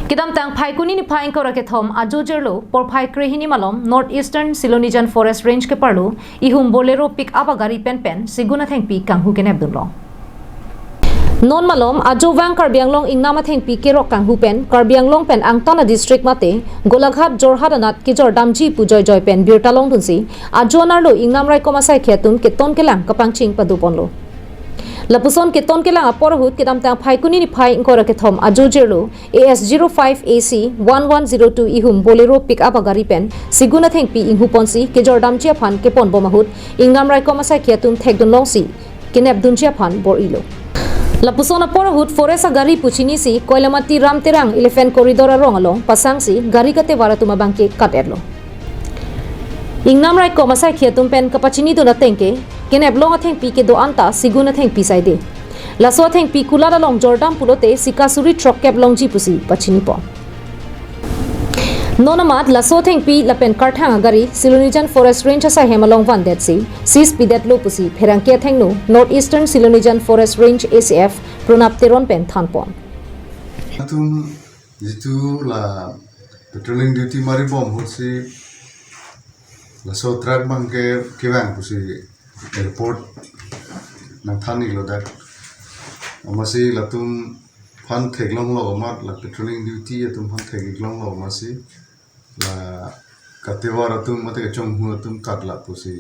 Kidam tang phai kuni ni phai ko rakethom ajo jerlo por phai krehini malom North Eastern Silonijan Forest Range ke parlo ihum bolero pick up agari pen siguna athengpi kanghu kenepdunlo non malom ajo wang karbianglong ingnama athengpi ke rok kanghu pen karbianglong pen angtona district mate golaghat jorhat anat ki jor damji pujoy joy pen birtalong dunsi ajo narlo ingnam rai komasai khetum ke ton kelang kapangching paduponlo Lapuson ke ton kelang aporahut kedam tang phai kuni ni phai ingkora ke thom ajojirlo AS05 AC 1102 ihum bolero pick up agari pen siguna thengpi inghu ponsi ke jordam chia phan ke pon bomahut ingam rai komasai khiatum thekdun longsi kenep dunchia phan bor ilo Lapuson aporahut forest agari puchini si koilamati ramterang elephant corridor arong along pasangsi gari kate waratuma bangke katerlo Ingnam rai komasai khiatum pen kapachini duna tengke keneplong athengpi ke do anta siguna athengpi saide laso athengpi kulala long jordam pulote sikasuri truck keplong ji pusi pachini po nonamat laso athengpi lapen karthang agari Silonijan Forest Range sa hemalong van that si sis pidet lo pusi pherangke athengno North Eastern Silonijan Forest Range ACF pronapteron pen thanpon atum jitu la patrolling duty mari bom hosi la so track bangke kewang pusi airport nang thani lo dak amasi latum phan theklong lo mat la patrolling duty atum phan theklong lo masi la katewar atum mate chong hu atum katla pusi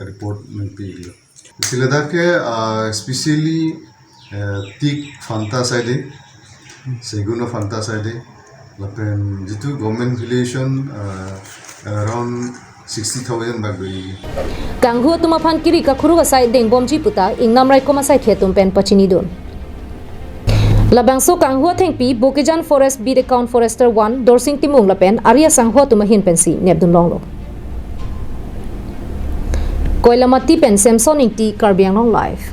airport nang pi lo sila dak especially tik fanta side seguno fanta side lapen jitu government relation around 60,000 bagui kanghu tuma phan kiri ka khuru wasai deng bomji puta ingnam rai komasai khetum pen pachini don labangso kanghu thengpi Bogijan Forest Beat Account Forester 1 dorsing timung lapen aria sangho tuma hin pensi nepdun longlo koilamati pen samson ingti karbianglong live